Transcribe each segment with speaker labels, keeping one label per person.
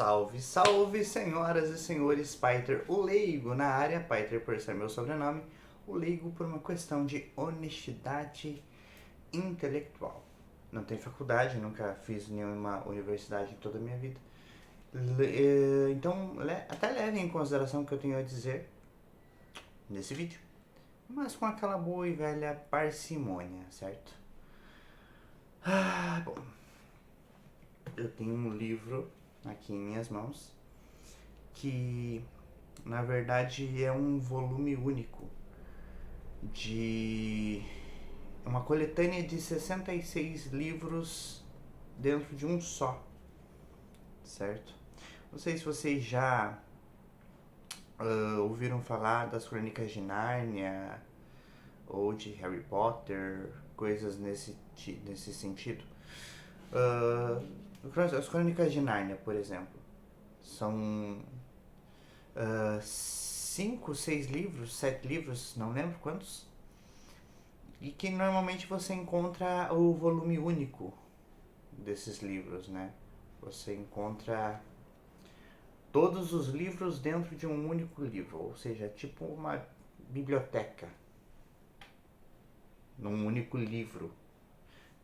Speaker 1: Salve, salve, senhoras e senhores, Paiter, o leigo na área, Paiter por ser meu sobrenome, o leigo por uma questão de honestidade intelectual. Não tenho faculdade, nunca fiz nenhuma universidade em toda a minha vida. Então, até levem em consideração o que eu tenho a dizer nesse vídeo, mas com aquela boa e velha parcimônia, certo? Bom, eu tenho um livro aqui em minhas mãos que na verdade é um volume único de uma coletânea de 66 livros dentro de um só, certo? Não sei se vocês já ouviram falar das Crônicas de Nárnia ou de Harry Potter, coisas nesse sentido. As Crônicas de Nárnia, por exemplo, são 5, 6 livros, 7 livros, não lembro quantos, e que normalmente você encontra o volume único desses livros, né? Você encontra todos os livros dentro de um único livro, ou seja, tipo uma biblioteca num único livro.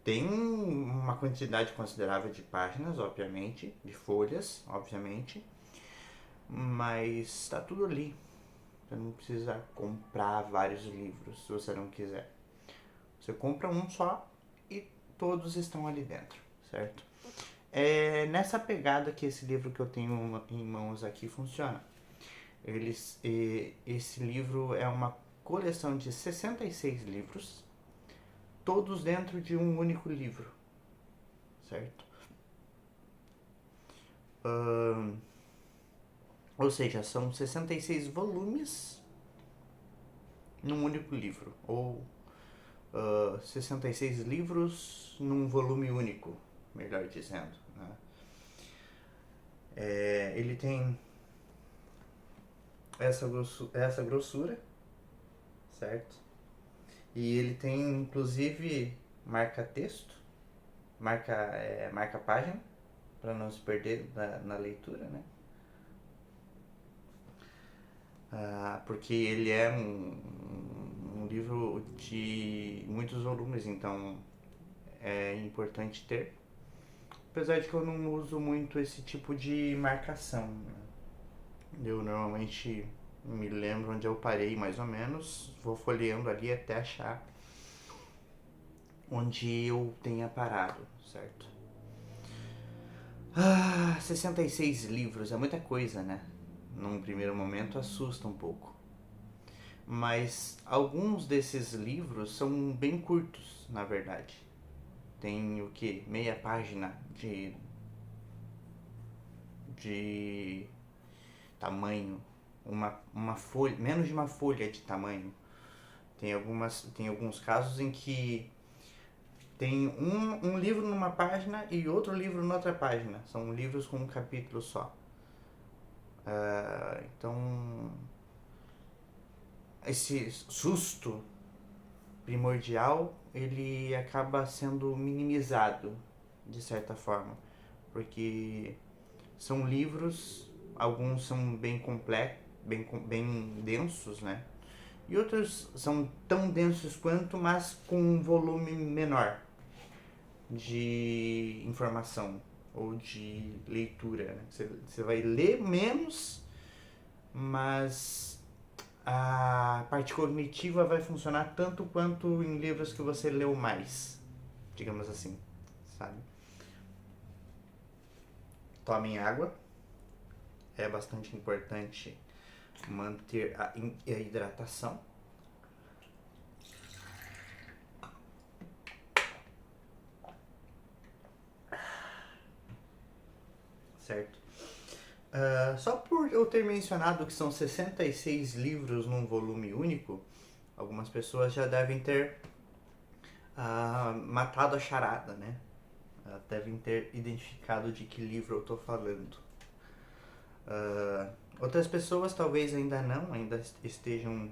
Speaker 1: Tem uma quantidade considerável de páginas, obviamente, de folhas, obviamente, mas está tudo ali. Você não precisa comprar vários livros se você não quiser. Você compra um só e todos estão ali dentro, certo? É nessa pegada que esse livro que eu tenho em mãos aqui funciona. Esse livro é uma coleção de 66 livros, todos dentro de um único livro, certo? Ou seja, são 66 volumes num único livro, ou 66 livros num volume único, melhor dizendo, né? Ele tem essa grossura, certo? E ele tem inclusive marca-texto, marca-página, para não se perder na leitura, né? Porque ele é um livro de muitos volumes, então é importante ter. Apesar de que eu não uso muito esse tipo de marcação, né? Eu normalmente me lembro onde eu parei mais ou menos, vou folheando ali até achar onde eu tenha parado, certo? 66 livros é muita coisa, né? Num primeiro momento assusta um pouco. Mas alguns desses livros são bem curtos, na verdade. Tem o que? Meia página de tamanho, uma folha, menos de uma folha de tamanho. Tem alguns casos em que tem um livro numa página e outro livro noutra página. São livros com um capítulo só. Então, esse susto primordial, ele acaba sendo minimizado, de certa forma. Porque são livros, alguns são bem complexos, bem densos, né? E outros são tão densos quanto, mas com um volume menor de informação ou de leitura, né? Você vai ler menos, mas a parte cognitiva vai funcionar tanto quanto em livros que você leu mais, digamos assim, sabe? Tomem água, é bastante importante manter a hidratação. Certo? Só por eu ter mencionado que são 66 livros num volume único, algumas pessoas já devem ter matado a charada, né? Devem ter identificado de que livro eu estou falando. Outras pessoas talvez ainda não, ainda estejam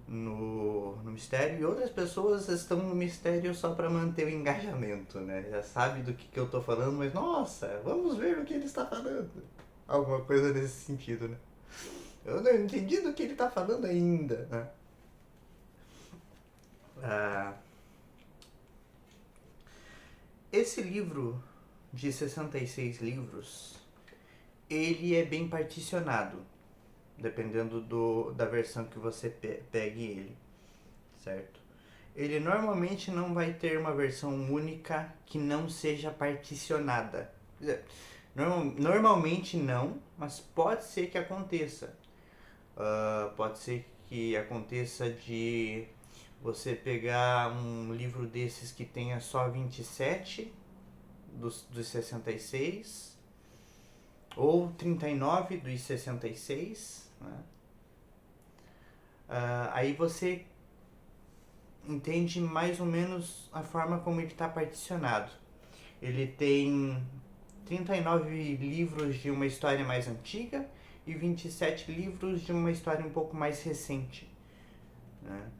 Speaker 1: no mistério e outras pessoas estão no mistério só para manter o engajamento, né? Já sabe do que eu tô falando, mas nossa, vamos ver o que ele está falando. Alguma coisa nesse sentido, né? Eu não entendi do que ele está falando ainda, né? Ah, esse livro de 66 livros, ele é bem particionado, dependendo da versão que você pegue ele, certo? Ele normalmente não vai ter uma versão única que não seja particionada. Normalmente não, mas pode ser que aconteça. Pode ser que aconteça de você pegar um livro desses que tenha só 27 dos 66 ou 39 dos 66, né? Aí você entende mais ou menos a forma como ele está particionado. Ele tem 39 livros de uma história mais antiga e 27 livros de uma história um pouco mais recente, né?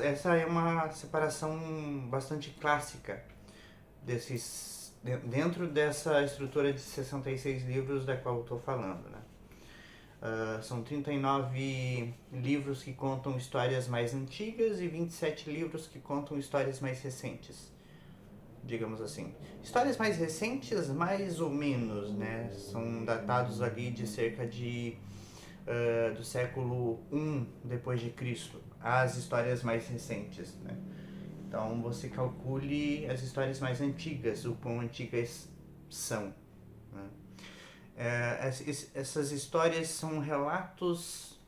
Speaker 1: Essa é uma separação bastante clássica dentro dessa estrutura de 66 livros da qual eu estou falando, né? São 39 livros que contam histórias mais antigas e 27 livros que contam histórias mais recentes, digamos assim. Histórias mais recentes, mais ou menos, né? São datados ali de cerca de do século I depois de Cristo, as histórias mais recentes, né? Então você calcule as histórias mais antigas, o quão antigas são, né? Essas histórias são relatos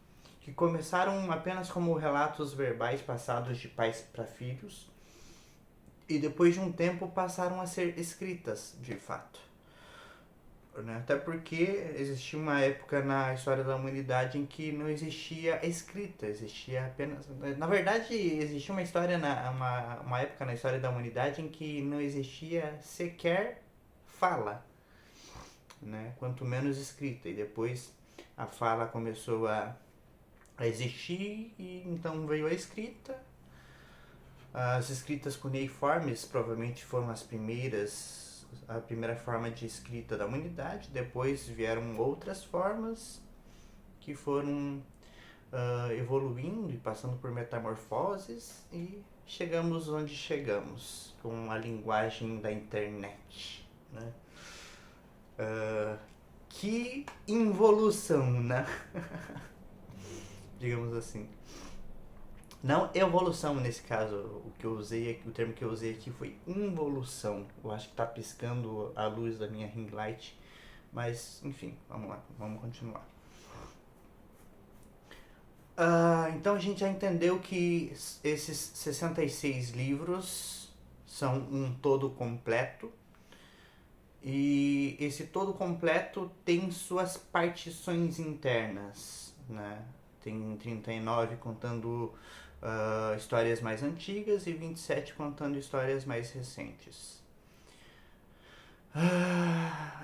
Speaker 1: que começaram apenas como relatos verbais passados de pais para filhos e depois de um tempo passaram a ser escritas de fato, né? Até porque existia uma época na história da humanidade em que não existia escrita, existia apenas... Na verdade, existia uma época na história da humanidade em que não existia sequer fala, né? Quanto menos escrita. E depois a fala começou a existir e então veio a escrita. As escritas cuneiformes provavelmente foram as primeiras, a primeira forma de escrita da humanidade. Depois vieram outras formas que foram evoluindo e passando por metamorfoses e chegamos onde chegamos com a linguagem da internet, né? Que involução, né? Digamos assim. Não evolução nesse caso, o termo que eu usei aqui foi involução. Eu acho que está piscando a luz da minha ring light, mas enfim, vamos lá, vamos continuar. Então a gente já entendeu que esses 66 livros são um todo completo, e esse todo completo tem suas partições internas, né? Tem 39 contando histórias mais antigas e 27 contando histórias mais recentes.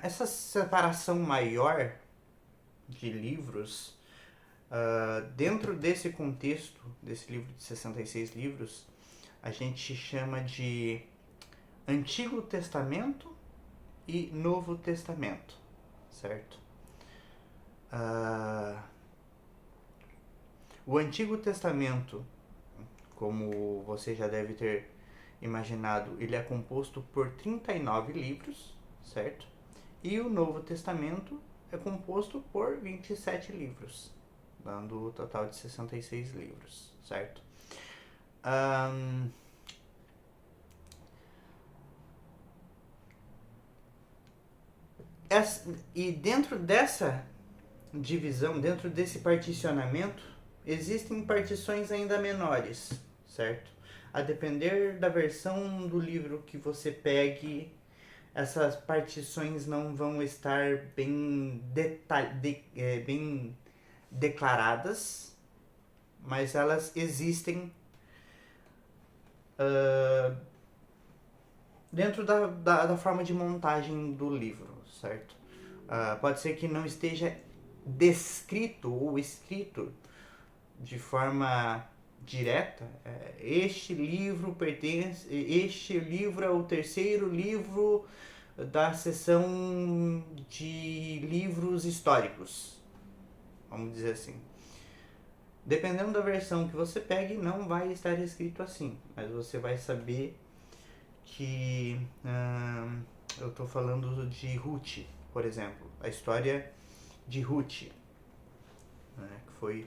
Speaker 1: Essa separação maior de livros, dentro desse contexto, desse livro de 66 livros, a gente chama de Antigo Testamento e Novo Testamento, certo? O Antigo Testamento, como você já deve ter imaginado, ele é composto por 39 livros, certo? E o Novo Testamento é composto por 27 livros, dando o total de 66 livros, certo? E dentro dessa divisão, dentro desse particionamento, existem partições ainda menores, certo? A depender da versão do livro que você pegue, essas partições não vão estar bem declaradas, mas elas existem dentro da forma de montagem do livro, certo? Pode ser que não esteja descrito ou escrito de forma direta, este livro é o terceiro livro da seção de livros históricos, vamos dizer assim. Dependendo da versão que você pegue, não vai estar escrito assim, mas você vai saber que eu estou falando de Ruth, por exemplo, a história de Ruth, né, que foi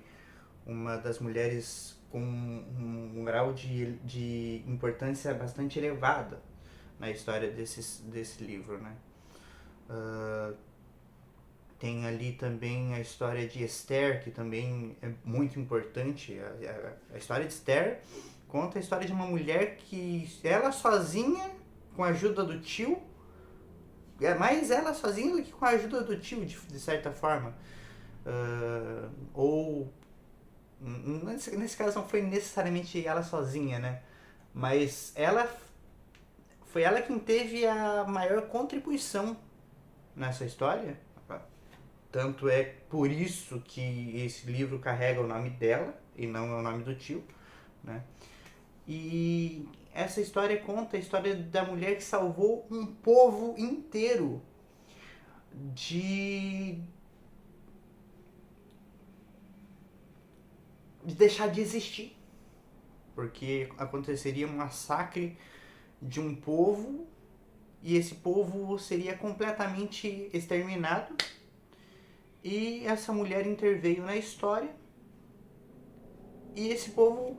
Speaker 1: uma das mulheres com um grau de importância bastante elevada na história desse livro, né? Tem ali também a história de Esther, que também é muito importante. A história de Esther conta a história de uma mulher que ela sozinha, com a ajuda do tio, é mais ela sozinha do que com a ajuda do tio, de certa forma. Ou nesse caso não foi necessariamente ela sozinha, né? Mas foi ela quem teve a maior contribuição nessa história. Tanto é por isso que esse livro carrega o nome dela e não o nome do tio, né? E essa história conta a história da mulher que salvou um povo inteiro de deixar de existir. Porque aconteceria um massacre de um povo e esse povo seria completamente exterminado. E essa mulher interveio na história e esse povo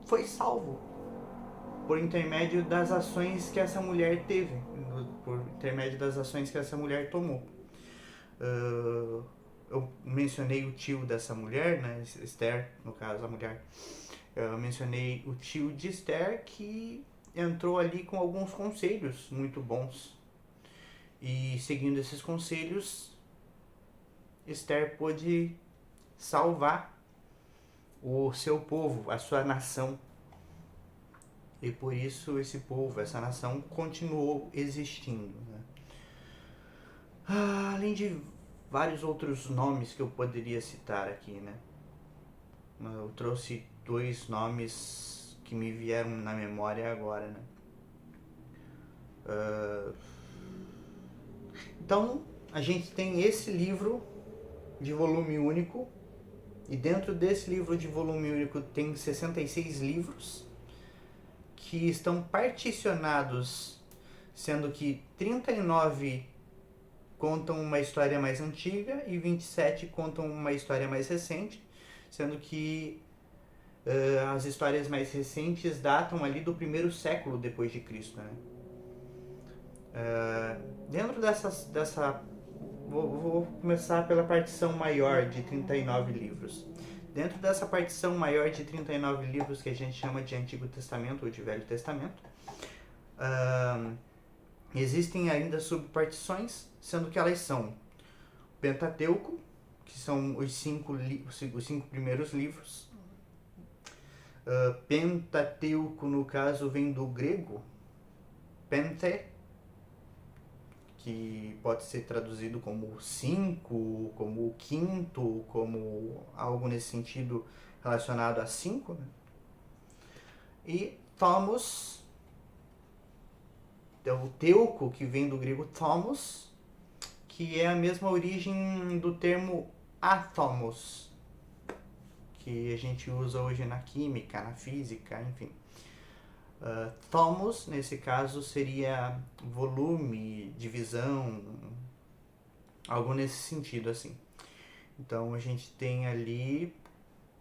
Speaker 1: foi salvo por intermédio das ações que essa mulher teve, por intermédio das ações que essa mulher tomou. Eu mencionei o tio dessa mulher, né, Esther, no caso, a mulher. Eu mencionei o tio de Esther, que entrou ali com alguns conselhos muito bons. E seguindo esses conselhos, Esther pôde salvar o seu povo, a sua nação. E por isso esse povo, essa nação, continuou existindo, né? Além de vários outros nomes que eu poderia citar aqui, né? Eu trouxe 2 nomes que me vieram na memória agora, né? Então, a gente tem esse livro de volume único, e dentro desse livro de volume único tem 66 livros que estão particionados, sendo que 39 contam uma história mais antiga e 27 contam uma história mais recente, sendo que as histórias mais recentes datam ali do 1º século depois de Cristo, né? Dentro dessa vou começar pela partição maior de 39 livros. Dentro dessa partição maior de 39 livros que a gente chama de Antigo Testamento ou de Velho Testamento, existem ainda subpartições, sendo que elas são Pentateuco, que são os 5 primeiros livros. Pentateuco, no caso, vem do grego pente, que pode ser traduzido como 5, como quinto, como algo nesse sentido relacionado a 5, né? E Thomos, o teuco, que vem do grego thomos, que é a mesma origem do termo átomos, que a gente usa hoje na química, na física, enfim. Thomos, nesse caso, seria volume, divisão, algo nesse sentido, assim. Então, a gente tem ali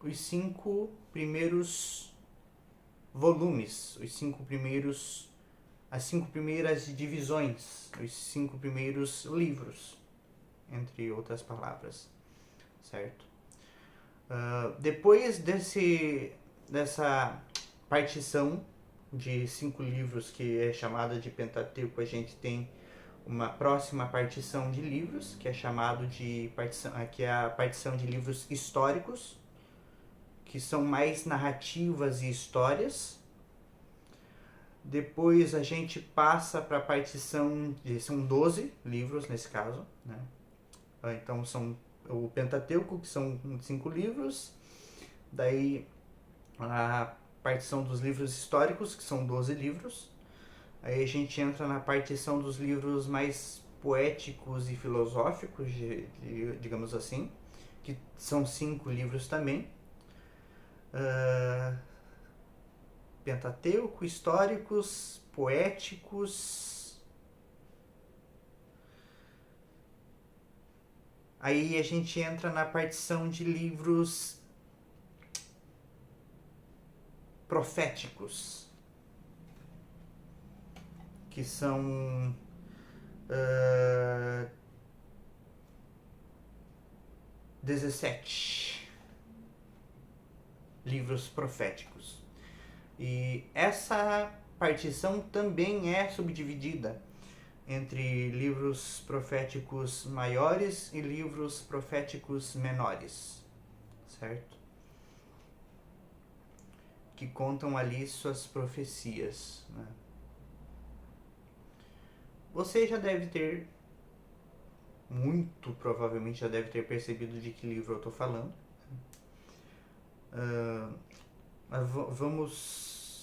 Speaker 1: os 5 primeiros volumes, as 5 primeiras divisões, os 5 primeiros livros, entre outras palavras, certo? Depois dessa partição de 5 livros, que é chamada de Pentateuco, a gente tem uma próxima partição de livros, que é chamado de que é a partição de livros históricos, que são mais narrativas e histórias. Depois a gente passa para a partição são 12 livros nesse caso, né? Então são o Pentateuco, que são 5 livros, daí a partição dos livros históricos, que são 12 livros, aí a gente entra na partição dos livros mais poéticos e filosóficos, digamos assim, que são 5 livros também, Pentateuco, históricos, poéticos. Aí a gente entra na partição de livros proféticos, que são 17 livros proféticos. E essa partição também é subdividida entre livros proféticos maiores e livros proféticos menores, certo? Que contam ali suas profecias, né? Você já deve ter, muito provavelmente já deve ter percebido de que livro eu estou falando. Vamos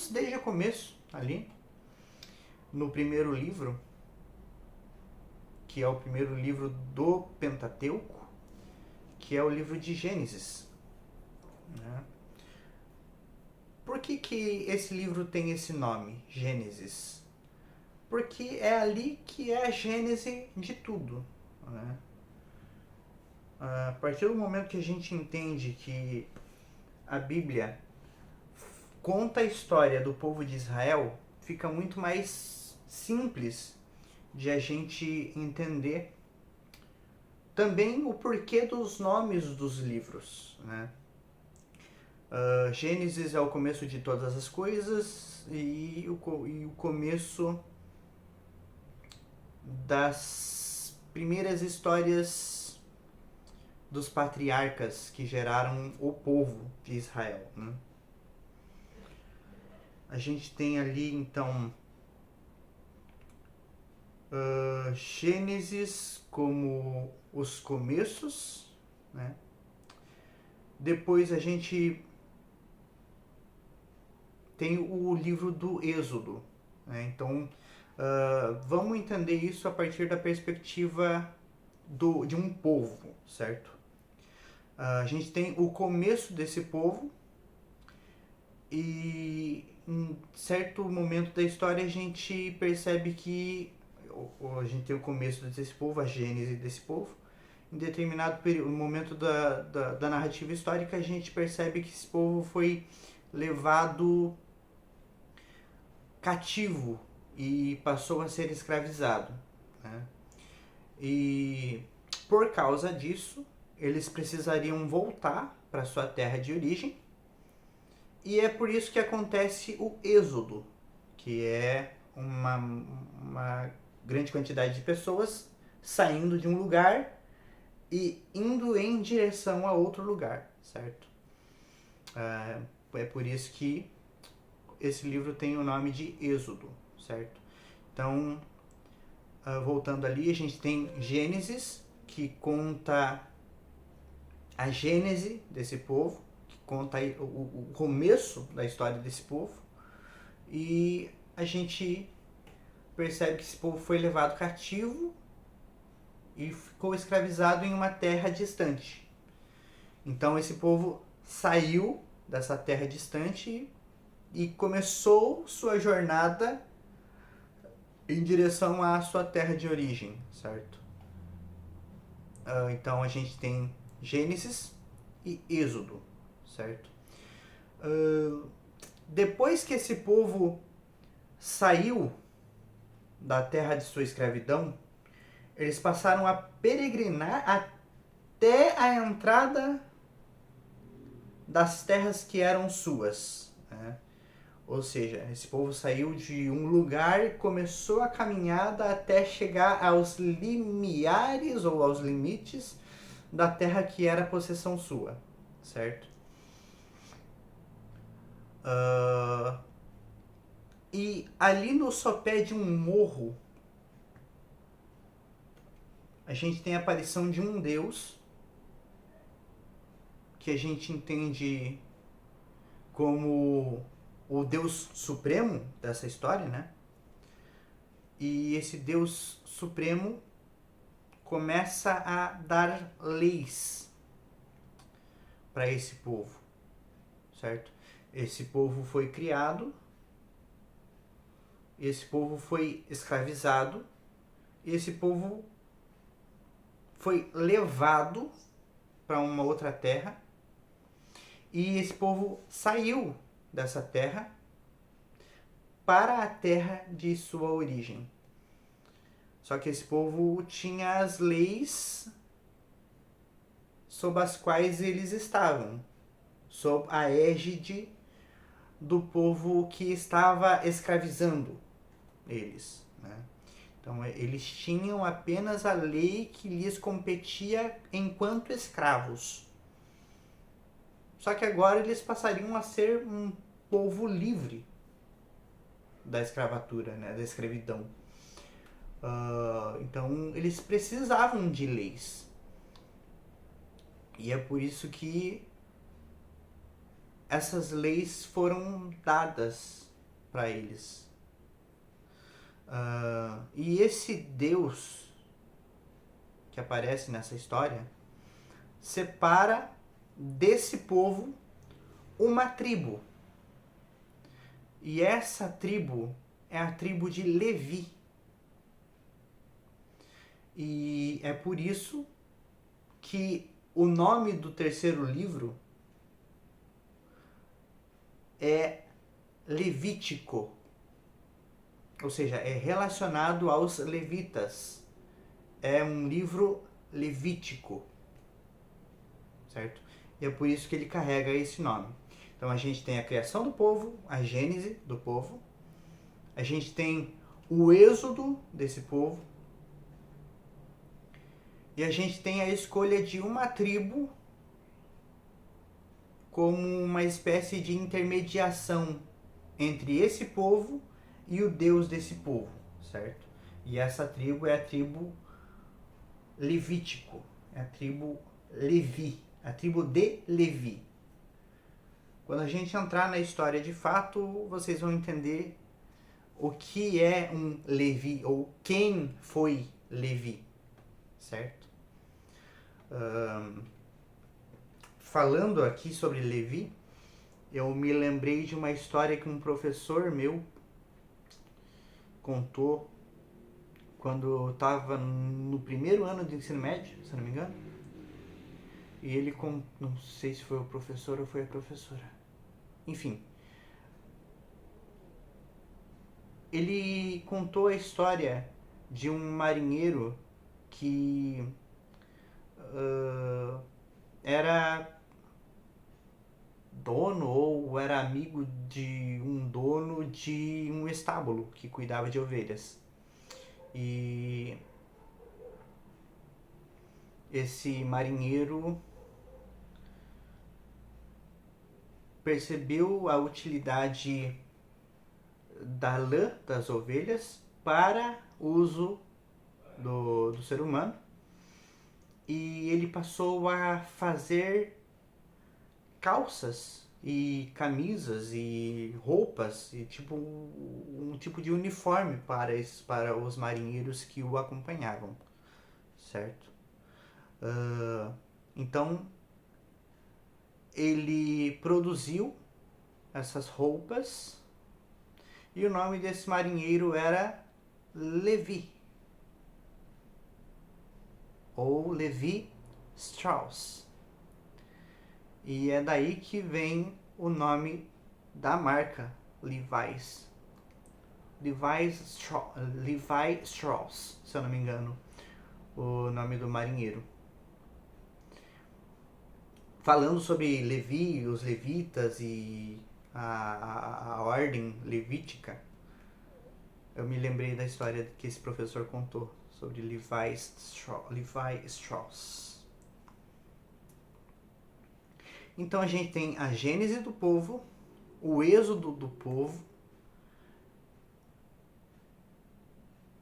Speaker 1: desde o começo ali, no primeiro livro, que é o primeiro livro do Pentateuco, que é o livro de Gênesis, né? Por que esse livro tem esse nome, Gênesis? Porque é ali que é a gênese de tudo, né? A partir do momento que a gente entende que a Bíblia conta a história do povo de Israel, fica muito mais simples de a gente entender também o porquê dos nomes dos livros, né? Gênesis é o começo de todas as coisas e o começo das primeiras histórias dos patriarcas que geraram o povo de Israel, né? A gente tem ali então Gênesis como os começos, né? Depois a gente tem o livro do Êxodo, né? Então vamos entender isso a partir da perspectiva de um povo, certo? A gente tem o começo desse povo e em certo momento da história a gente percebe que a gente tem o começo desse povo, a gênese desse povo. Em determinado período, no momento da narrativa histórica, a gente percebe que esse povo foi levado cativo e passou a ser escravizado, né? E por causa disso, eles precisariam voltar para sua terra de origem. E é por isso que acontece o êxodo, que é uma grande quantidade de pessoas saindo de um lugar e indo em direção a outro lugar, certo? É por isso que esse livro tem o nome de Êxodo, certo? Então, voltando ali, a gente tem Gênesis, que conta a gênese desse povo, que conta o começo da história desse povo, e a gente percebe que esse povo foi levado cativo e ficou escravizado em uma terra distante. Então esse povo saiu dessa terra distante e começou sua jornada em direção à sua terra de origem, certo? Então a gente tem Gênesis e Êxodo, certo? Depois que esse povo saiu da terra de sua escravidão, eles passaram a peregrinar até a entrada das terras que eram suas, né? Ou seja, esse povo saiu de um lugar e começou a caminhada até chegar aos limiares ou aos limites da terra que era possessão sua, certo? E ali no sopé de um morro, a gente tem a aparição de um Deus que a gente entende como o Deus Supremo dessa história, né? E esse Deus Supremo começa a dar leis para esse povo, certo? Esse povo foi criado, esse povo foi escravizado, esse povo foi levado para uma outra terra e esse povo saiu dessa terra para a terra de sua origem. Só que esse povo tinha as leis sob as quais eles estavam, sob a égide do povo que estava escravizando eles, né? Então eles tinham apenas a lei que lhes competia enquanto escravos. Só que agora eles passariam a ser um povo livre da escravatura, né, da escravidão. Então eles precisavam de leis. E é por isso que essas leis foram dadas para eles. E esse Deus que aparece nessa história separa desse povo uma tribo. E essa tribo é a tribo de Levi. E é por isso que o nome do terceiro livro é Levítico. Ou seja, é relacionado aos levitas. É um livro levítico, certo? E é por isso que ele carrega esse nome. Então a gente tem a criação do povo, a gênese do povo. A gente tem o êxodo desse povo. E a gente tem a escolha de uma tribo como uma espécie de intermediação entre esse povo e o Deus desse povo, certo? E essa tribo é a tribo Levítico, é a tribo Levi, a tribo de Levi. Quando a gente entrar na história de fato, vocês vão entender o que é um Levi, ou quem foi Levi, certo? Falando aqui sobre Levi, eu me lembrei de uma história que um professor meu contou quando eu estava no primeiro ano de ensino médio, se não me engano. E ele, não sei se foi o professor ou foi a professora. Enfim, ele contou a história de um marinheiro que era dono ou era amigo de um dono de um estábulo que cuidava de ovelhas. E esse marinheiro percebeu a utilidade da lã das ovelhas para uso do ser humano, e ele passou a fazer calças e camisas e roupas e um tipo de uniforme para os marinheiros que o acompanhavam, certo? Então ele produziu essas roupas e o nome desse marinheiro era Levi, ou Levi Strauss. E é daí que vem o nome da marca Levi's. Levi Strauss, se eu não me engano, o nome do marinheiro. Falando sobre Levi, os levitas e a ordem levítica, eu me lembrei da história que esse professor contou sobre Levi Strauss. Então a gente tem a gênese do povo, o êxodo do povo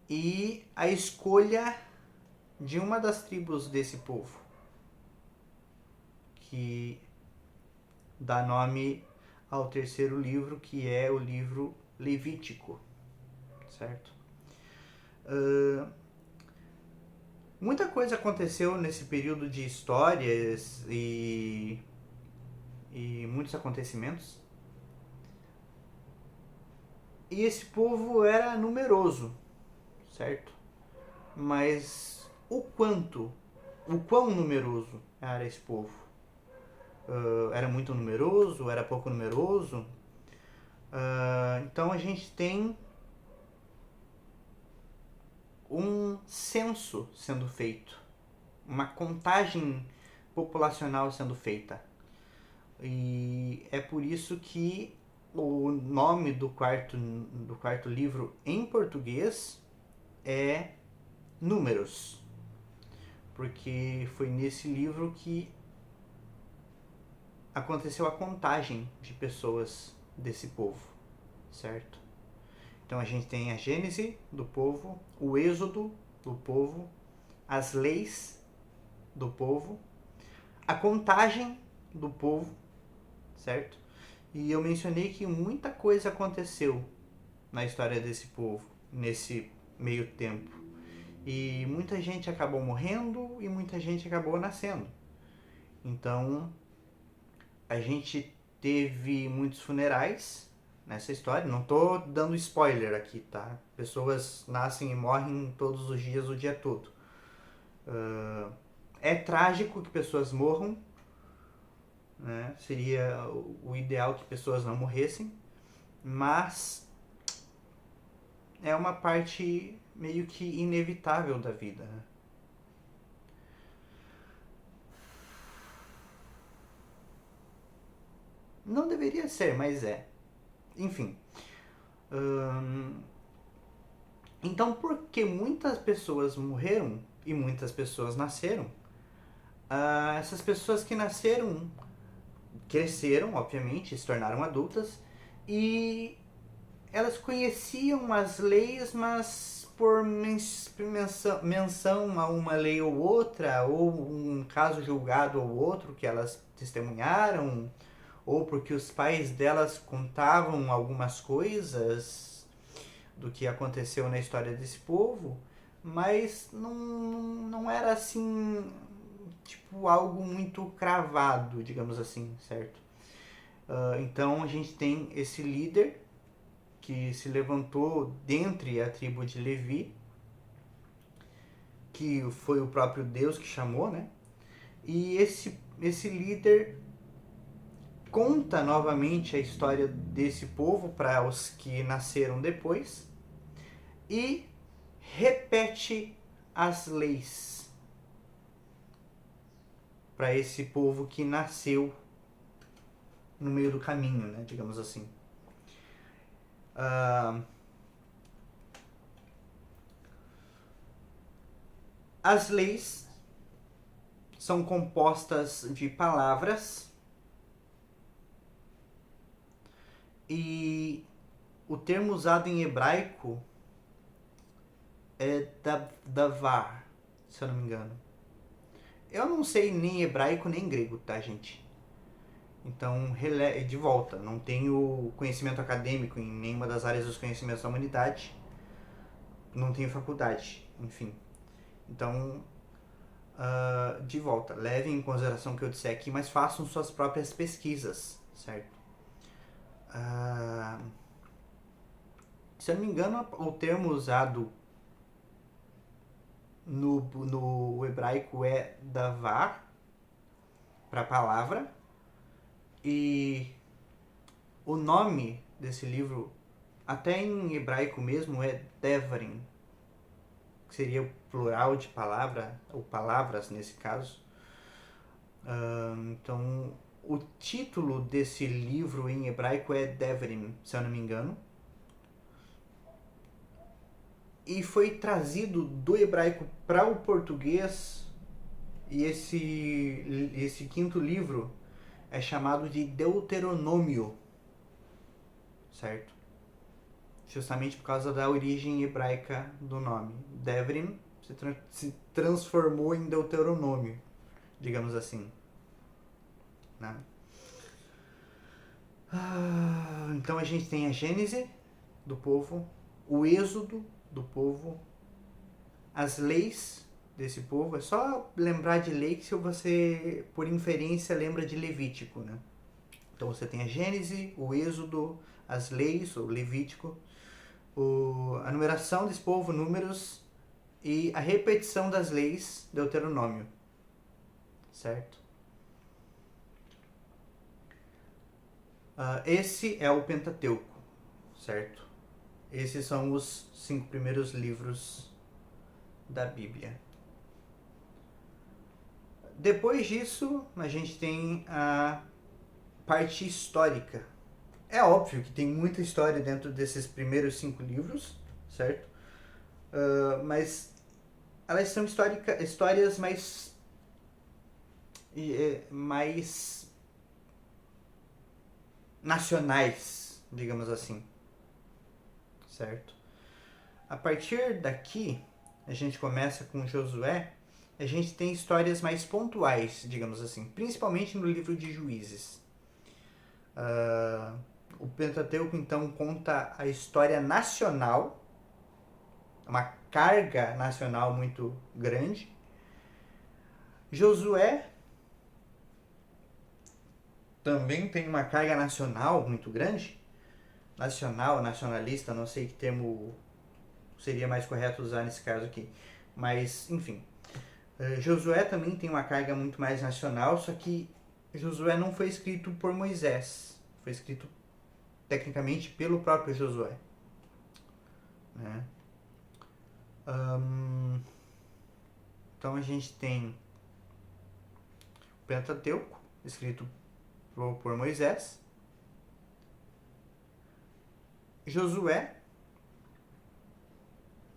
Speaker 1: e a escolha de uma das tribos desse povo, que dá nome ao terceiro livro, que é o livro Levítico, certo? Muita coisa aconteceu nesse período de histórias e muitos acontecimentos. E esse povo era numeroso, certo? Mas o quão numeroso era esse povo? Era muito numeroso? Era pouco numeroso? Então a gente tem um censo sendo feito, uma contagem populacional sendo feita. E é por isso que o nome do quarto livro em português é Números, porque foi nesse livro que aconteceu a contagem de pessoas desse povo, certo? Então a gente tem a Gênese do povo, o Êxodo do povo, as leis do povo, a contagem do povo, certo? E eu mencionei que muita coisa aconteceu na história desse povo nesse meio tempo. E muita gente acabou morrendo e muita gente acabou nascendo. Então, a gente teve muitos funerais nessa história. Não tô dando spoiler aqui, tá? Pessoas nascem e morrem todos os dias, o dia todo. É trágico que pessoas morram, né? Seria o ideal que pessoas não morressem, mas é uma parte meio que inevitável da vida, né? Não deveria ser, mas é. Enfim. Então, porque muitas pessoas morreram e muitas pessoas nasceram, essas pessoas que nasceram cresceram, obviamente, se tornaram adultas e elas conheciam as leis, mas por menção a uma lei ou outra, ou um caso julgado ou outro que elas testemunharam, ou porque os pais delas contavam algumas coisas do que aconteceu na história desse povo, mas não era assim, tipo, algo muito cravado, digamos assim, certo? Então a gente tem esse líder que se levantou dentre a tribo de Levi, que foi o próprio Deus que chamou, né? E esse líder conta novamente a história desse povo para os que nasceram depois e repete as leis para esse povo que nasceu no meio do caminho, né, digamos assim. As leis são compostas de palavras e o termo usado em hebraico é davar, se eu não me engano. Eu não sei nem hebraico nem grego, tá, gente? Então, de volta, não tenho conhecimento acadêmico em nenhuma das áreas dos conhecimentos da humanidade, não tenho faculdade, enfim. Então, de volta, levem em consideração o que eu disser aqui, mas façam suas próprias pesquisas, certo? Se eu não me engano, o termo usado no hebraico é davar, para palavra, e o nome desse livro, até em hebraico mesmo, é Devarim, que seria o plural de palavra, ou palavras nesse caso. Então, o título desse livro em hebraico é Devarim, se eu não me engano. E foi trazido do hebraico para o português, e esse quinto livro é chamado de Deuteronômio, certo? Justamente por causa da origem hebraica do nome. Devarim se transformou em Deuteronômio, digamos assim, né? Então a gente tem a Gênese do povo, o Êxodo do povo, as leis desse povo. É só lembrar de lei que se você, por inferência, lembra de Levítico, né? Então você tem a Gênese, o Êxodo, as leis, o Levítico, a numeração desse povo, números, e a repetição das leis, Deuteronômio, certo? Esse é o Pentateuco, certo? Esses são os 5 primeiros livros da Bíblia. Depois disso, a gente tem a parte histórica. É óbvio que tem muita história dentro desses primeiros 5 livros, certo? Mas elas são histórias mais nacionais, digamos assim, certo? A partir daqui, a gente começa com Josué, a gente tem histórias mais pontuais, digamos assim, principalmente no livro de Juízes. O Pentateuco, então, conta a história nacional, uma carga nacional muito grande. Josué também tem uma carga nacional muito grande. Nacional, nacionalista, não sei que termo seria mais correto usar nesse caso aqui. Mas, enfim. Josué também tem uma carga muito mais nacional, só que Josué não foi escrito por Moisés. Foi escrito, tecnicamente, pelo próprio Josué. Né? Então a gente tem o Pentateuco, escrito por Moisés. Josué,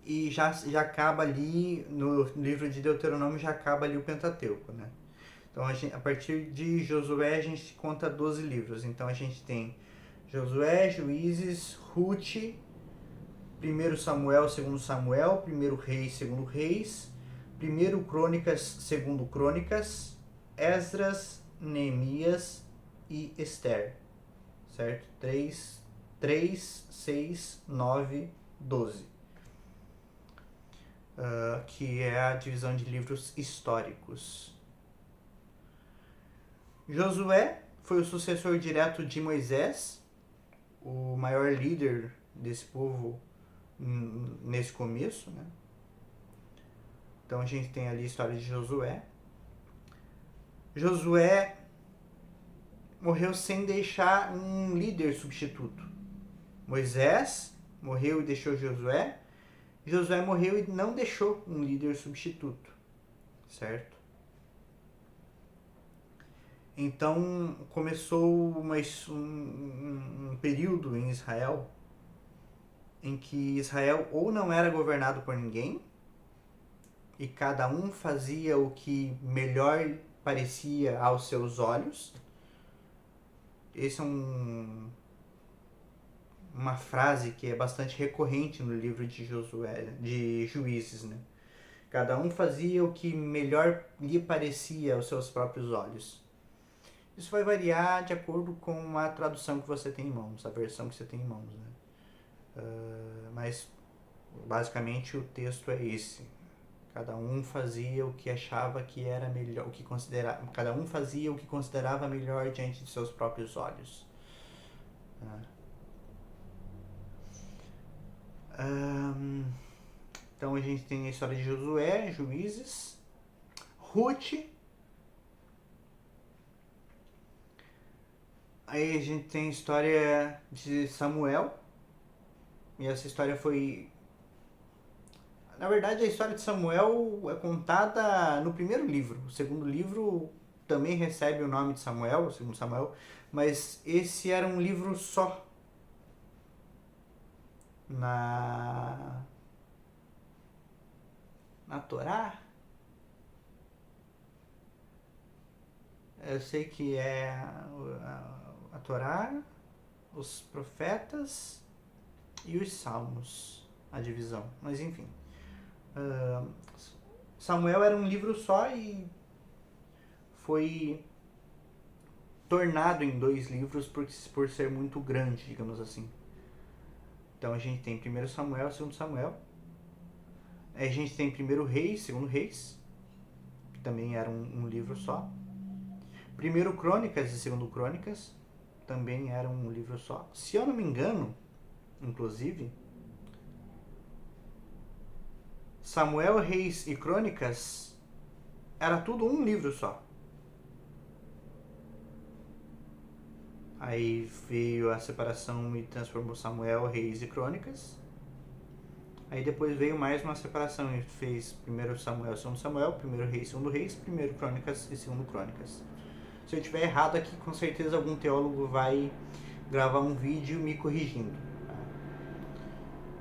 Speaker 1: e já acaba ali, no livro de Deuteronômio já acaba ali o Pentateuco, né? Então a partir de Josué a gente conta 12 livros. Então a gente tem Josué, Juízes, Ruth, 1 Samuel, 2 Samuel, 1 Reis, 2 Reis, 1 Crônicas, 2 Crônicas, Esdras, Neemias e Esther, certo? 3, 6, 9, 12. Que é a divisão de livros históricos. Josué foi o sucessor direto de Moisés, o maior líder desse povo nesse começo, né? Então a gente tem ali a história de Josué. Josué morreu sem deixar um líder substituto. Moisés morreu e deixou Josué. Josué morreu e não deixou um líder substituto, certo? Então começou um período em Israel em que Israel ou não era governado por ninguém e cada um fazia o que melhor parecia aos seus olhos. Esse é uma frase que é bastante recorrente no livro de Josué, de Juízes, né? Cada um fazia o que melhor lhe parecia aos seus próprios olhos. Isso vai variar de acordo com a tradução que você tem em mãos, a versão que você tem em mãos, né? Mas basicamente o texto é esse. Cada um fazia o que achava que era melhor, cada um fazia o que considerava melhor diante de seus próprios olhos. Então a gente tem a história de Josué, Juízes, Ruth. Aí a gente tem a história de Samuel. E essa história foi... Na verdade, a história de Samuel é contada no primeiro livro. O segundo livro também recebe o nome de Samuel, o segundo Samuel. Mas esse era um livro só. Na Torá? Eu sei que é a Torá, os profetas e os salmos, a divisão. Mas enfim, Ah, Samuel era um livro só e foi tornado em 2 livros por ser muito grande, digamos assim. Então a gente tem 1 Samuel e 2 Samuel. Aí a gente tem 1 Reis, 2 Reis, que também era um livro só. 1 Crônicas e 2 Crônicas, também era um livro só. Se eu não me engano, inclusive, Samuel, Reis e Crônicas era tudo um livro só. Aí veio a separação e transformou Samuel, Reis e Crônicas. Aí depois veio mais uma separação e fez 1 Samuel, 2 Samuel, 1 Reis, 2 Reis, 1 Crônicas e 2 Crônicas. Se eu estiver errado aqui, com certeza algum teólogo vai gravar um vídeo me corrigindo.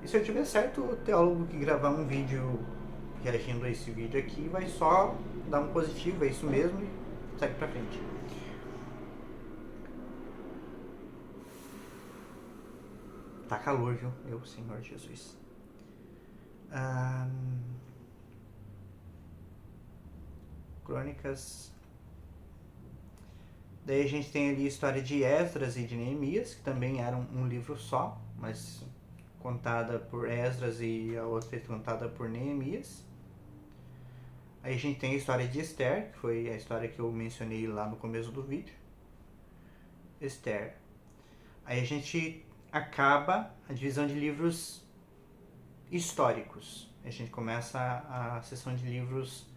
Speaker 1: E se eu tiver certo, o teólogo que gravar um vídeo reagindo a esse vídeo aqui vai só dar um positivo, é isso mesmo, e segue pra frente. Tá calor, viu? Meu Senhor Jesus. Crônicas. Daí a gente tem ali a história de Esdras e de Neemias, que também era um livro só, mas contada por Esdras e a outra contada por Neemias. Aí a gente tem a história de Esther, que foi a história que eu mencionei lá no começo do vídeo. Esther. Aí a gente acaba a divisão de livros históricos. A gente começa a sessão de livros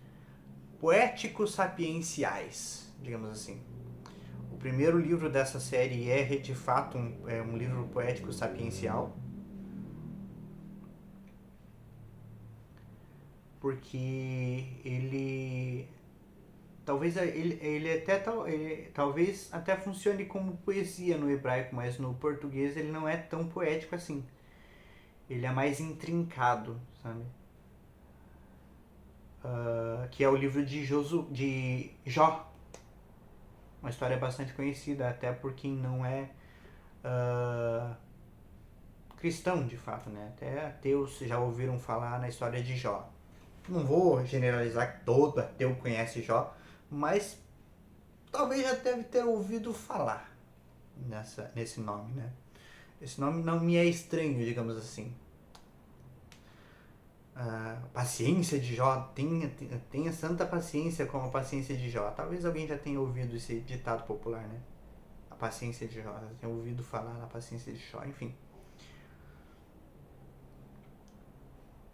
Speaker 1: poéticos sapienciais, digamos assim. O primeiro livro dessa série é, de fato, um livro poético sapiencial, porque ele talvez até funcione como poesia no hebraico, mas no português ele não é tão poético assim. Ele é mais intrincado, sabe? Que é o livro de Jó. Uma história bastante conhecida até por quem não é cristão, de fato, né? Até ateus já ouviram falar na história de Jó. Não vou generalizar que todo ateu conhece Jó, mas talvez já deve ter ouvido falar nesse nome, né? Esse nome não me é estranho, digamos assim. Paciência de Jó, tenha santa paciência como a paciência de Jó. Talvez alguém já tenha ouvido esse ditado popular, né? A paciência de Jó, já tenha ouvido falar na paciência de Jó, enfim.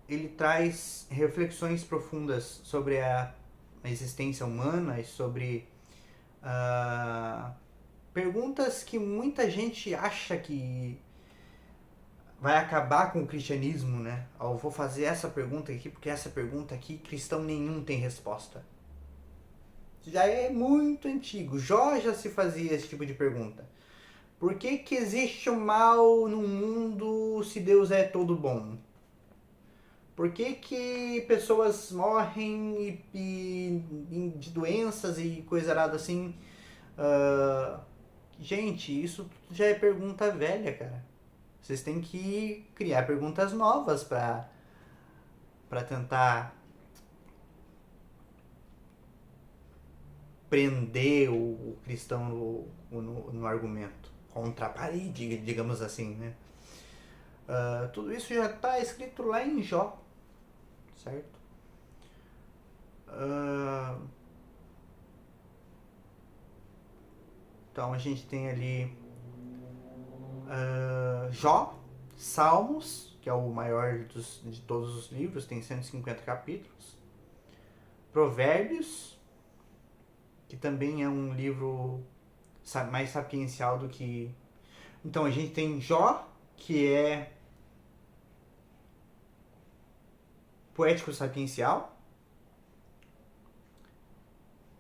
Speaker 1: Ele traz reflexões profundas sobre a existência humana e sobre perguntas que muita gente acha que vai acabar com o cristianismo, né? Eu vou fazer essa pergunta aqui porque essa pergunta aqui cristão nenhum tem resposta. Já é muito antigo. Jó já se fazia esse tipo de pergunta. Por que existe o mal no mundo se Deus é todo bom? Por que pessoas morrem de doenças e coisa errada assim? Gente, isso já é pergunta velha, cara. Vocês têm que criar perguntas novas para tentar prender o cristão no argumento. Contra a parede, digamos assim, né? Tudo isso já está escrito lá em Jó, certo? Então a gente tem ali Jó, Salmos, que é o maior de todos os livros, tem 150 capítulos. Provérbios, que também é um livro mais sapiencial do que... Então a gente tem Jó, que é poético sapiencial.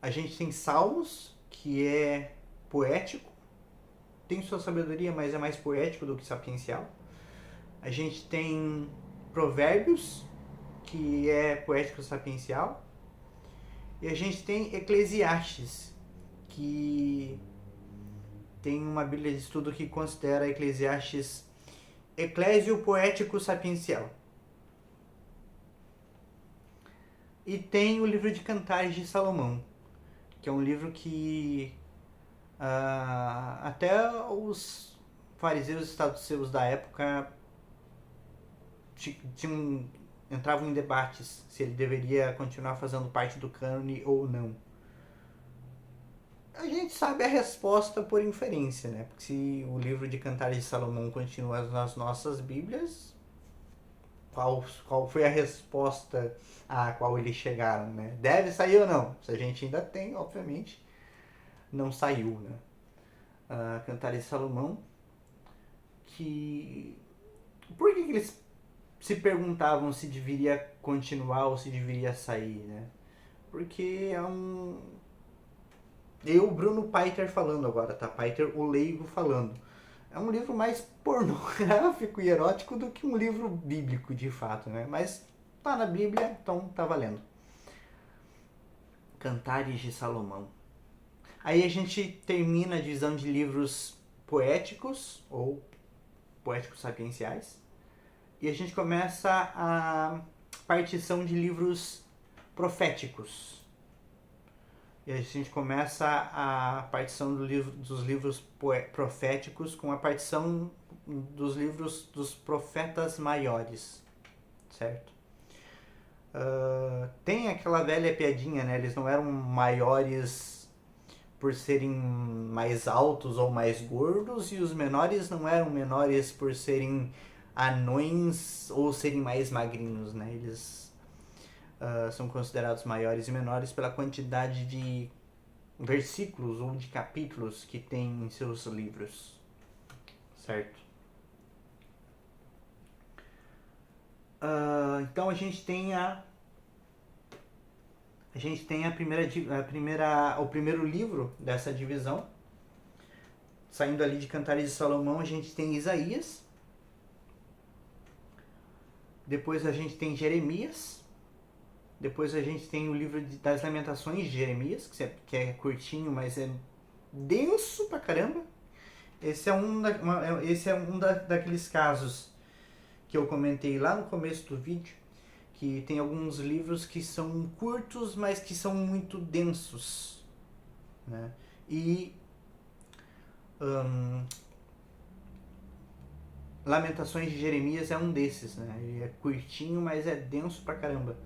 Speaker 1: A gente tem Salmos, que é poético, tem sua sabedoria, mas é mais poético do que sapiencial. A gente tem Provérbios, que é poético sapiencial. E a gente tem Eclesiastes, que tem uma bíblia de estudo que considera Eclesiastes eclésio poético sapiencial. E tem o livro de Cantares de Salomão, que é um livro que até os fariseus e saduceus da época entravam em debates se ele deveria continuar fazendo parte do cânone ou não. A gente sabe a resposta por inferência, né? Porque se o livro de Cantares de Salomão continua nas nossas Bíblias, qual foi a resposta a qual eles chegaram, né? Deve sair ou não? Se a gente ainda tem, obviamente, não saiu, né? Cantares de Salomão, que... Por que eles se perguntavam se deveria continuar ou se deveria sair, né? Porque é um... Eu, Bruno Paiter, falando agora, tá? Paiter, o leigo, falando. É um livro mais pornográfico e erótico do que um livro bíblico, de fato, né? Mas tá na Bíblia, então tá valendo. Cantares de Salomão. Aí a gente termina a divisão de livros poéticos, ou poéticos sapienciais, e a gente começa a partição de livros proféticos. E a gente começa a partição dos livros proféticos com a partição dos livros dos profetas maiores, certo? Tem aquela velha piadinha, né? Eles não eram maiores por serem mais altos ou mais gordos, e os menores não eram menores por serem anões ou serem mais magrinhos, né? Eles são considerados maiores e menores pela quantidade de versículos ou de capítulos que tem em seus livros, certo? Então a gente tem o primeiro livro dessa divisão. Saindo ali de Cantares de Salomão, a gente tem Isaías. Depois a gente tem Jeremias. Depois a gente tem o livro das Lamentações de Jeremias, que é curtinho, mas é denso pra caramba. Esse é um daqueles casos que eu comentei lá no começo do vídeo, que tem alguns livros que são curtos, mas que são muito densos, né? E Lamentações de Jeremias é um desses, né? Ele é curtinho, mas é denso pra caramba.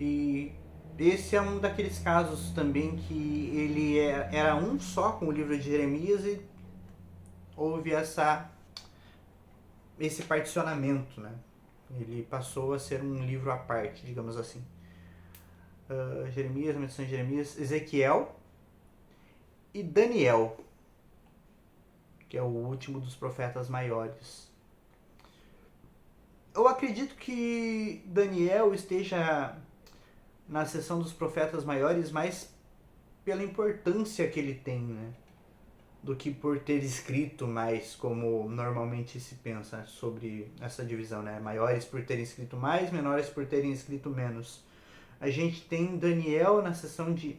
Speaker 1: E esse é um daqueles casos também que ele era um só com o livro de Jeremias, e houve esse particionamento, né? Ele passou a ser um livro à parte, digamos assim. Jeremias, Lamentações de Jeremias, Ezequiel e Daniel, que é o último dos profetas maiores. Eu acredito que Daniel esteja na seção dos profetas maiores mais pela importância que ele tem, né? Do que por ter escrito mais, como normalmente se pensa sobre essa divisão, né? Maiores por terem escrito mais, menores por terem escrito menos. A gente tem Daniel na seção de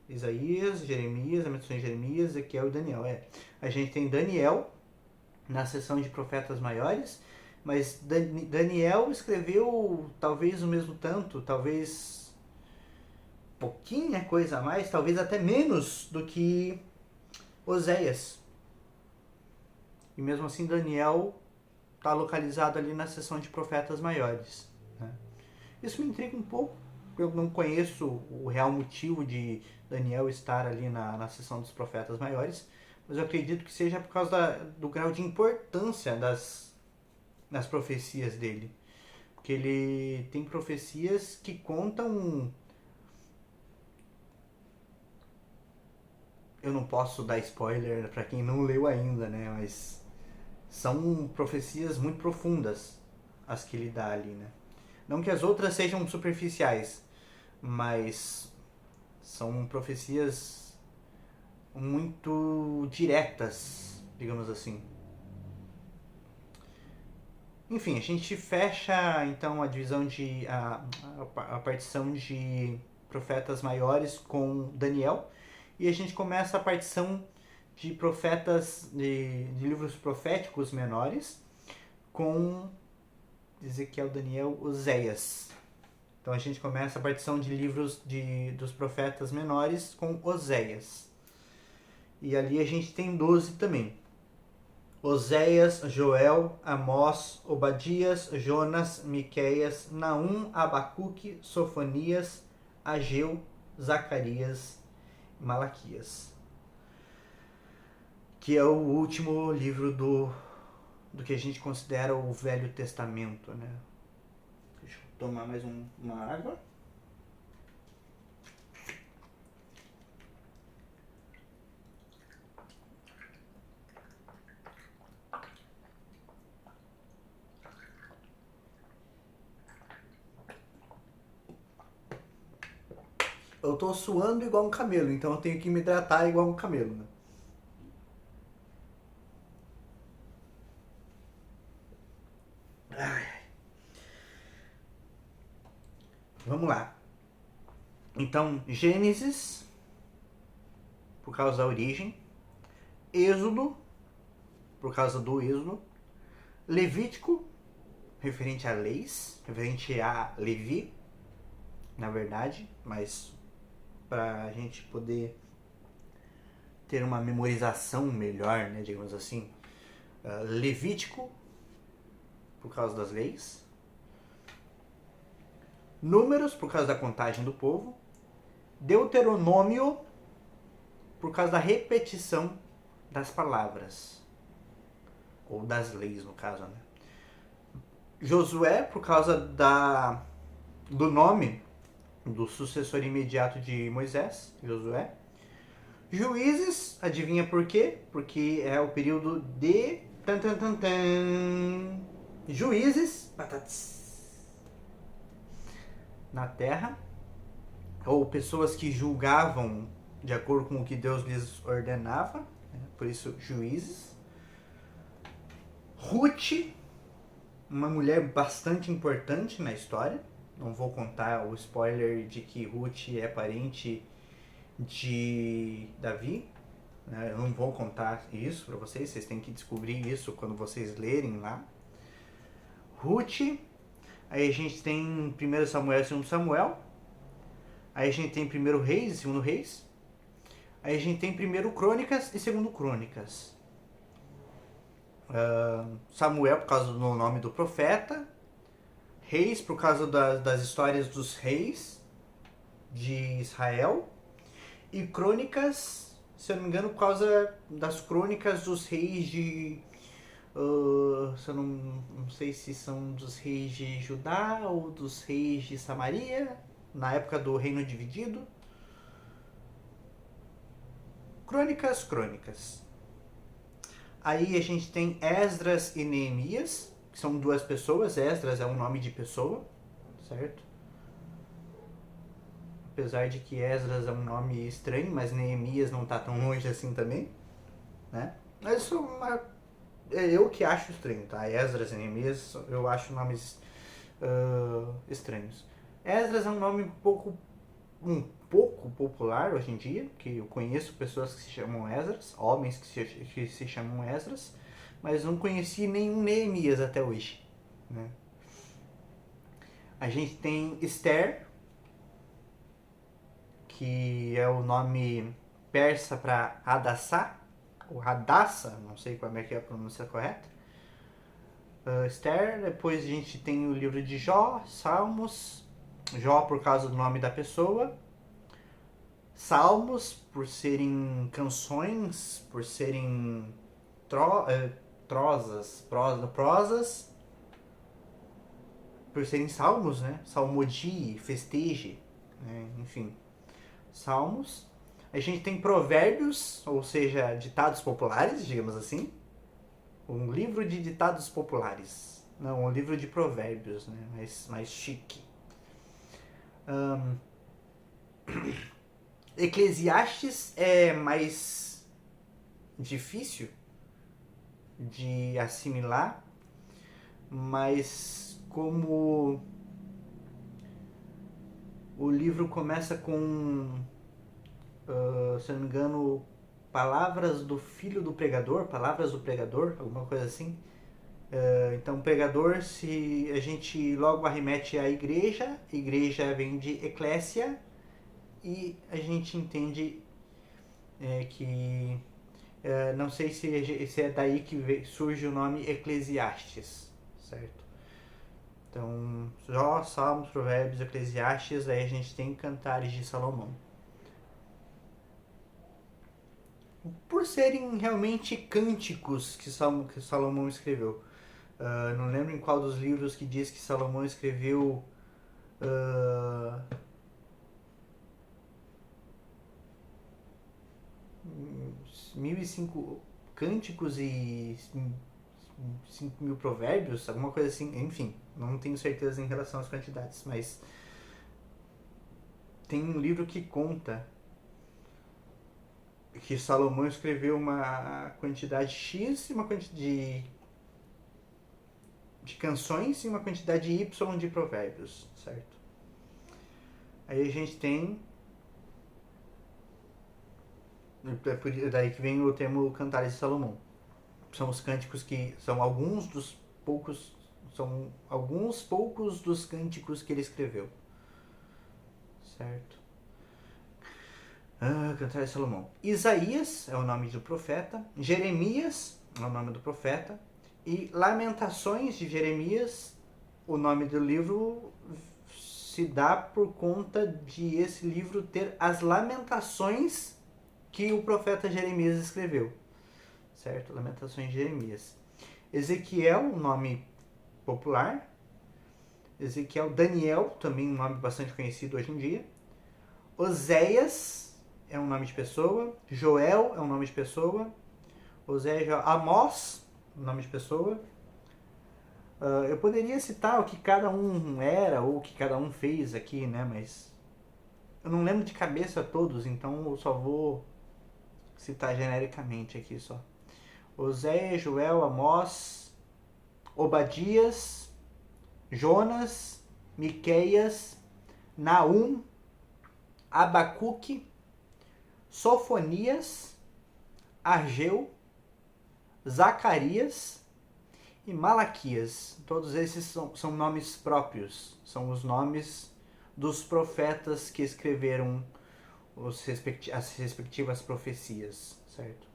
Speaker 1: Isaías, Jeremias, Lamentações de Jeremias, Ezequiel e Daniel. A gente tem Daniel na seção de profetas maiores, mas Daniel escreveu talvez o mesmo tanto, talvez pouquinha coisa a mais, talvez até menos do que Oséias. E mesmo assim Daniel está localizado ali na seção de profetas maiores, né? Isso me intriga um pouco. Eu não conheço o real motivo de Daniel estar ali na seção dos profetas maiores, mas eu acredito que seja por causa do grau de importância das profecias dele. Porque ele tem profecias que contam... Eu não posso dar spoiler para quem não leu ainda, né? Mas são profecias muito profundas as que ele dá ali, né? Não que as outras sejam superficiais, mas são profecias muito diretas, digamos assim. Enfim, a gente fecha então a divisão de a partição de profetas maiores com Daniel, e a gente começa a partição de profetas de livros proféticos menores com Ezequiel, Daniel, Oséias. Então a gente começa a partição de livros dos profetas menores com Oséias. E ali a gente tem 12 também. Oséias, Joel, Amós, Obadias, Jonas, Miqueias, Naum, Abacuque, Sofonias, Ageu, Zacarias, Malaquias. Que é o último livro do que a gente considera o Velho Testamento, né? Deixa eu tomar mais uma água. Eu tô suando igual um camelo, então eu tenho que me hidratar igual um camelo, né? Vamos lá. Então, Gênesis, por causa da origem. Êxodo, por causa do êxodo. Levítico, referente a leis, referente a Levi, na verdade, mas para a gente poder ter uma memorização melhor, né, digamos assim. Levítico, por causa das leis. Números, por causa da contagem do povo. Deuteronômio, por causa da repetição das palavras. Ou das leis, no caso, né? Josué, por causa do nome do sucessor imediato de Moisés, Josué. Juízes, adivinha por quê? Porque é o período de... Juízes, na terra, ou pessoas que julgavam de acordo com o que Deus lhes ordenava, né? Por isso juízes. Ruth, uma mulher bastante importante na história. Não vou contar o spoiler de que Ruth é parente de Davi. Eu não vou contar isso para vocês. Vocês têm que descobrir isso quando vocês lerem lá. Ruth. Aí a gente tem 1 Samuel e 2 Samuel. Aí a gente tem 1 Reis e 2 Reis. Aí a gente tem 1 Crônicas e 2 Crônicas. Samuel por causa do nome do profeta. Reis por causa das histórias dos reis de Israel. E Crônicas, se eu não me engano, por causa das crônicas dos reis de... eu não sei se são dos reis de Judá ou dos reis de Samaria, na época do reino dividido. Crônicas. Aí a gente tem Esdras e Neemias, que são 2 pessoas. Esdras é um nome de pessoa, certo? Apesar de que Esdras é um nome estranho, mas Neemias não tá tão longe assim também, né? Mas isso é eu que acho estranho, tá? Esdras e Neemias eu acho nomes estranhos. Esdras é um nome um pouco popular hoje em dia, que eu conheço pessoas que se chamam Esdras, homens que se chamam Esdras, mas não conheci nenhum Neemias até hoje, né? A gente tem Esther, que é o nome persa para Hadassah, ou Hadassah, não sei como é que é a pronúncia correta. Esther, depois a gente tem o livro de Jó, Salmos, Jó por causa do nome da pessoa, Salmos por serem canções, por serem prosas, por serem salmos, né? Salmodie, festeje, né? Enfim, salmos. A gente tem provérbios, ou seja, ditados populares, digamos assim. Um livro de ditados populares. Não, um livro de provérbios, né? Mais chique. Eclesiastes é mais difícil de assimilar, mas como o livro começa com, se eu não me engano, palavras do filho do pregador, alguma coisa assim, Então, pregador, se a gente logo arremete à igreja vem de eclésia, e a gente entende que não sei se é daí que surge o nome Eclesiastes, certo? Então, Jó, Salmos, Provérbios, Eclesiastes, aí a gente tem Cantares de Salomão. Por serem realmente cânticos que Salomão escreveu. Não lembro em qual dos livros que diz que Salomão escreveu 1.005 cânticos e 5.000 provérbios, alguma coisa assim, enfim, não tenho certeza em relação às quantidades, mas tem um livro que conta que Salomão escreveu uma quantidade X e uma quantidade de canções e uma quantidade Y de provérbios, certo? Aí a gente tem, daí que vem o termo Cantares de Salomão. São os cânticos que são alguns poucos dos cânticos que ele escreveu, certo? Cantares de Salomão. Isaías é o nome do profeta, Jeremias é o nome do profeta, e Lamentações de Jeremias, o nome do livro se dá por conta de esse livro ter as lamentações que o profeta Jeremias escreveu, certo? Lamentações de Jeremias. Ezequiel, um nome popular. Ezequiel, Daniel, também um nome bastante conhecido hoje em dia. Oséias é um nome de pessoa. Joel é um nome de pessoa. Oséias, Amós, um nome de pessoa. Eu poderia citar o que cada um era ou o que cada um fez aqui, né? Mas eu não lembro de cabeça todos, então eu só vou citar genericamente aqui só. Oséias, Joel, Amós, Obadias, Jonas, Miqueias, Naum, Abacuque, Sofonias, Ageu, Zacarias e Malaquias. Todos esses são nomes próprios, são os nomes dos profetas que escreveram as respectivas profecias, certo?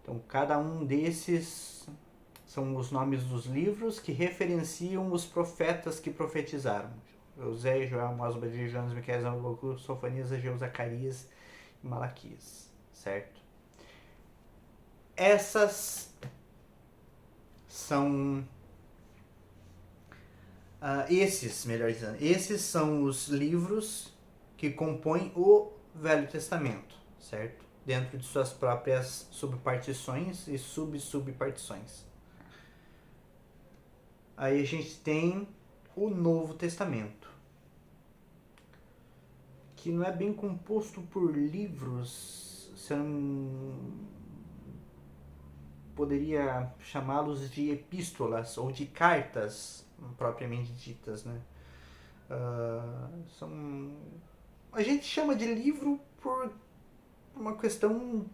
Speaker 1: Então, cada um desses são os nomes dos livros que referenciam os profetas que profetizaram. Oséias, Joel, Amós, Obadias, Jonas, Miqueias, Abacuque, Sofonias, Ageu, Zacarias e Malaquias, certo? Essas são esses são os livros que compõem o Velho Testamento, certo? Dentro de suas próprias subpartições e subpartições. Aí a gente tem o Novo Testamento, que não é bem composto por livros, você não poderia chamá-los de epístolas ou de cartas propriamente ditas, né? A gente chama de livro por uma questão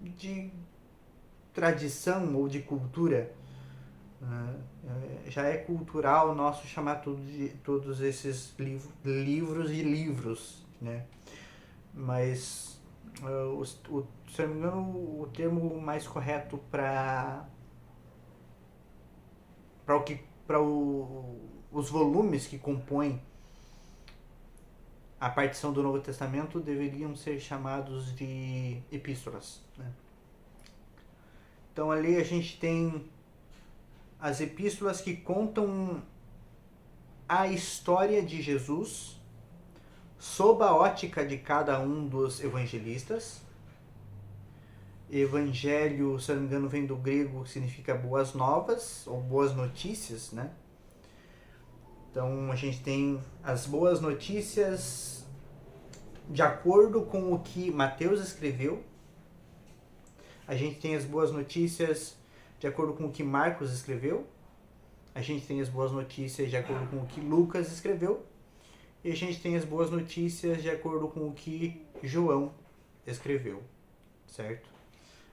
Speaker 1: de tradição ou de cultura. Já é cultural nosso chamar todos esses livros de livros, né? Mas se não me engano, o termo mais correto para os volumes que compõem a partição do Novo Testamento deveriam ser chamados de epístolas, né? Então ali a gente tem as epístolas que contam a história de Jesus sob a ótica de cada um dos evangelistas. Evangelho, se não me engano, vem do grego, significa boas novas ou boas notícias, né? Então a gente tem as boas notícias de acordo com o que Mateus escreveu. A gente tem as boas notícias de acordo com o que Marcos escreveu. A gente tem as boas notícias de acordo com o que Lucas escreveu. E a gente tem as boas notícias de acordo com o que João escreveu, certo?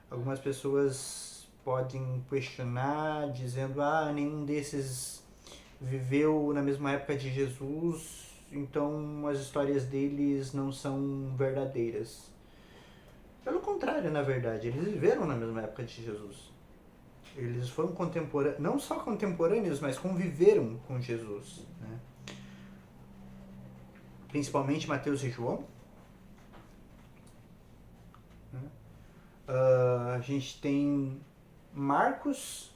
Speaker 1: Algumas pessoas podem questionar, dizendo, nenhum desses viveu na mesma época de Jesus, então as histórias deles não são verdadeiras. Pelo contrário, na verdade, eles viveram na mesma época de Jesus. Eles foram contemporâneos, não só contemporâneos, mas conviveram com Jesus, né? Principalmente Mateus e João. A gente tem Marcos,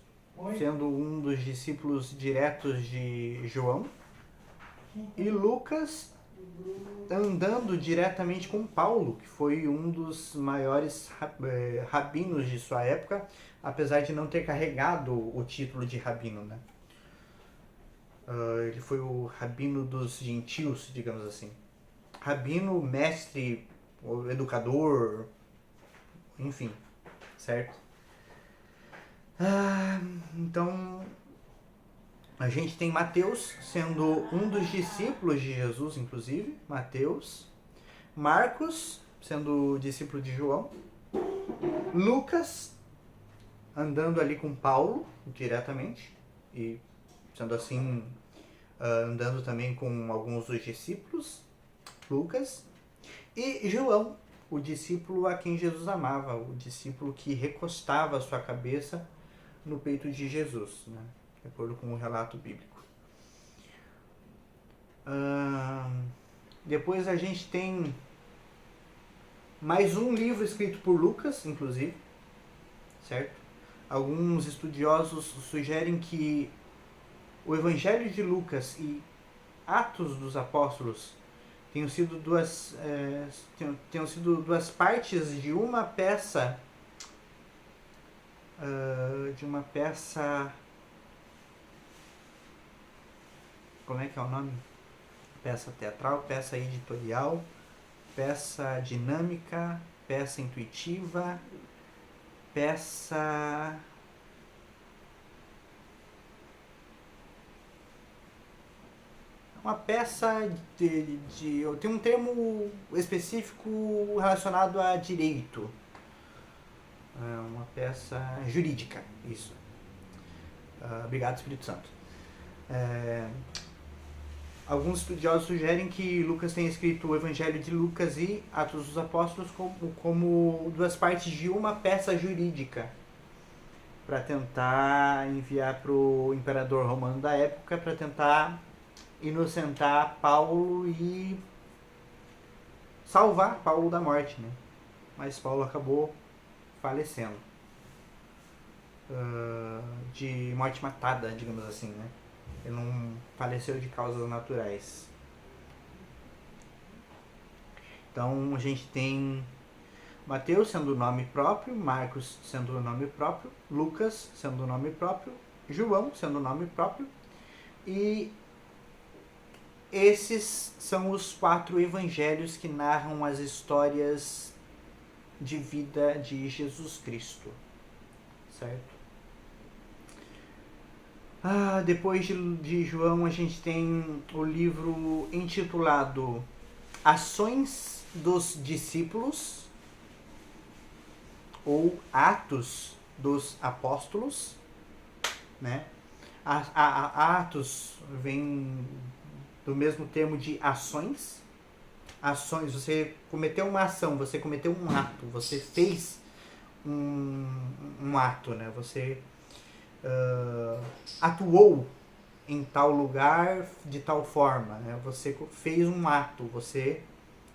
Speaker 1: sendo um dos discípulos diretos de João, e Lucas andando diretamente com Paulo, que foi um dos maiores rabinos de sua época, apesar de não ter carregado o título de rabino, né? Ele foi o rabino dos gentios, digamos assim. Rabino, mestre, educador, enfim, certo? Então, a gente tem Mateus sendo um dos discípulos de Jesus, inclusive, Mateus. Marcos sendo discípulo de João. Lucas andando ali com Paulo diretamente e sendo assim andando também com alguns dos discípulos, Lucas. E João, o discípulo a quem Jesus amava, o discípulo que recostava a sua cabeça no peito de Jesus, né? De acordo com o relato bíblico. Depois a gente tem mais um livro escrito por Lucas, inclusive, certo? Alguns estudiosos sugerem que o Evangelho de Lucas e Atos dos Apóstolos tenham sido duas partes de uma peça como é que é o nome? Peça teatral, peça editorial, peça dinâmica, peça intuitiva, peça uma peça eu tenho um termo específico relacionado a direito. Uma peça jurídica, isso. Obrigado, Espírito Santo. Alguns estudiosos sugerem que Lucas tenha escrito o Evangelho de Lucas e Atos dos Apóstolos como duas partes de uma peça jurídica para tentar enviar para o imperador romano da época para tentar inocentar Paulo e salvar Paulo da morte, né? Mas Paulo acabou falecendo de morte matada, digamos assim, né? Ele não faleceu de causas naturais. Então a gente tem Mateus sendo o nome próprio, Marcos sendo o nome próprio, Lucas sendo o nome próprio, João sendo o nome próprio, e esses são os 4 evangelhos que narram as histórias de vida de Jesus Cristo, certo? Depois de João a gente tem o livro intitulado Ações dos Discípulos ou Atos dos Apóstolos, né? Atos vem do mesmo termo de ações. Ações, você cometeu uma ação, você cometeu um ato, você fez um ato, né? Você atuou em tal lugar de tal forma, né? Você fez um ato,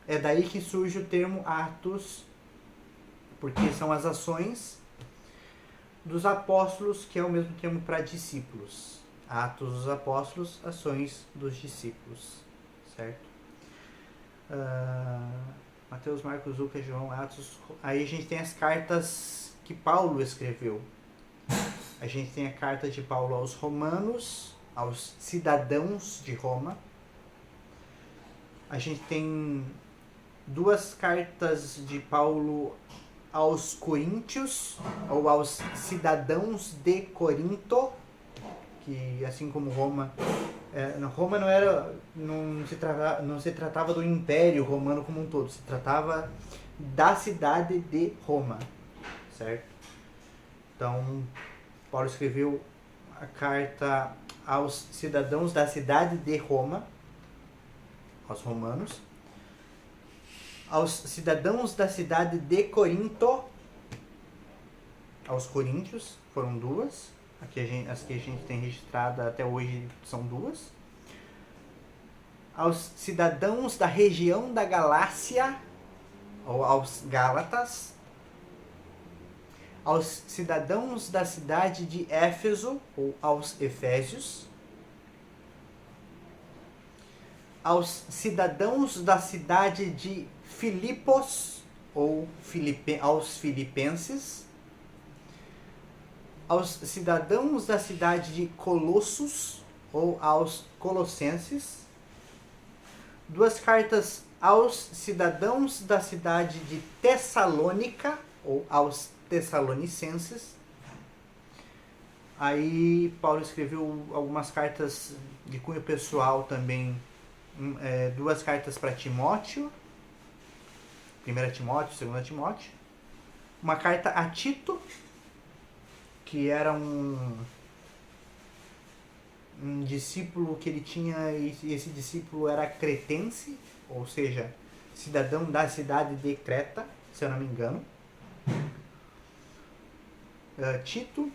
Speaker 1: é daí que surge o termo atos, porque são as ações dos apóstolos, que é o mesmo termo para discípulos. Atos dos apóstolos, ações dos discípulos, certo? Mateus, Marcos, Lucas, João, Atos. Aí a gente tem as cartas que Paulo escreveu. A gente tem a carta de Paulo aos romanos, aos cidadãos de Roma. A gente tem 2 cartas de Paulo aos coríntios, ou aos cidadãos de Corinto, que assim como Roma, Roma não se tratava do Império Romano como um todo, se tratava da cidade de Roma, certo? Então, Paulo escreveu a carta aos cidadãos da cidade de Roma, aos romanos, aos cidadãos da cidade de Corinto, aos coríntios, foram duas, as que a gente tem registrado até hoje são duas, aos cidadãos da região da Galácia, ou aos Gálatas, aos cidadãos da cidade de Éfeso, ou aos Efésios, aos cidadãos da cidade de Filipos, ou aos Filipenses, aos cidadãos da cidade de Colossos, ou aos Colossenses, duas cartas aos cidadãos da cidade de Tessalônica, ou aos Tessalonicenses. Aí Paulo escreveu algumas cartas de cunho pessoal também, duas cartas para Timóteo, 1 Timóteo, 2 Timóteo, uma carta a Tito, que era um discípulo que ele tinha, e esse discípulo era cretense, ou seja, cidadão da cidade de Creta, se eu não me engano. Tito,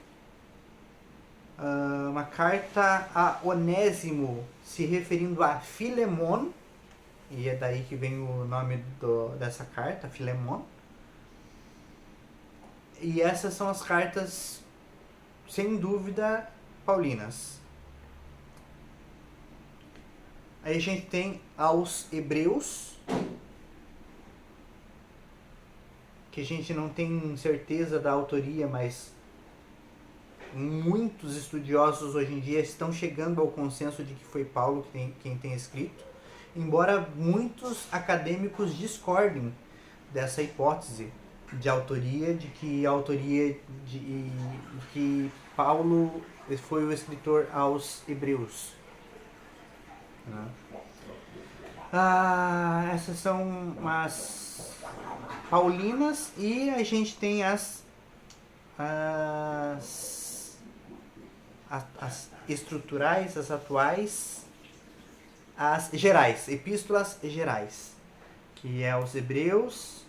Speaker 1: uma carta a Onésimo, se referindo a Filemon, e é daí que vem o nome dessa carta, Filemon. E essas são as cartas, sem dúvida, paulinas. Aí a gente tem aos Hebreus, que a gente não tem certeza da autoria, mas muitos estudiosos hoje em dia estão chegando ao consenso de que foi Paulo quem tem escrito, embora muitos acadêmicos discordem dessa hipótese de autoria, de que Paulo foi o escritor aos Hebreus. Essas são as paulinas, e a gente tem as estruturais, as atuais, as gerais, epístolas gerais, que é os Hebreus,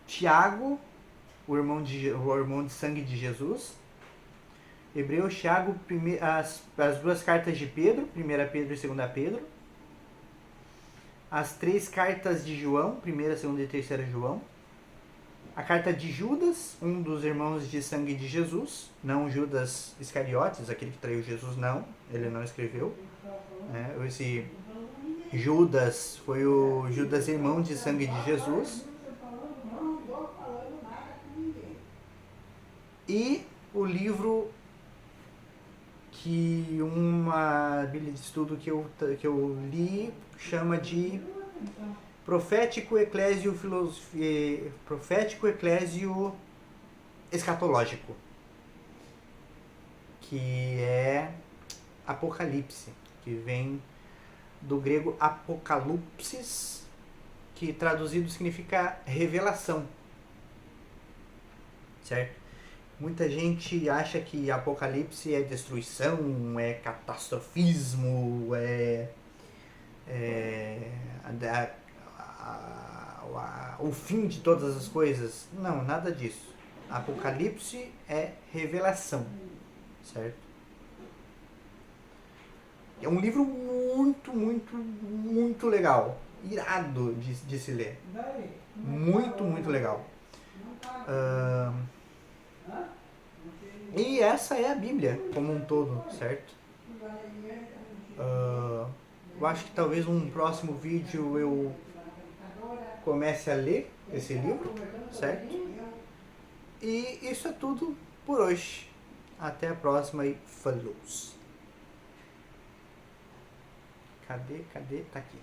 Speaker 1: Tiago, o irmão de sangue de Jesus, Hebreus, Tiago, as duas cartas de Pedro, 1 Pedro e 2 Pedro, as três cartas de João, 1ª, 2ª e 3ª João, a carta de Judas, um dos irmãos de sangue de Jesus, não Judas Iscariotes, aquele que traiu Jesus, não, ele não escreveu. Esse Judas foi o Judas, irmão de sangue de Jesus. E o livro que uma bíblia de estudo que eu li chama de Profético Eclésio Escatológico, que é Apocalipse, que vem do grego apokalupsis, que traduzido significa revelação, certo? Muita gente acha que Apocalipse é destruição, é catastrofismo, o fim de todas as coisas. Não, nada disso. Apocalipse é revelação, certo? É um livro muito, muito, muito legal. Irado de se ler. Muito, muito legal. E essa é a Bíblia como um todo, certo? Eu acho que talvez um próximo vídeo eu comece a ler esse livro, certo? E isso é tudo por hoje. Até a próxima e falou! Cadê? Tá aqui.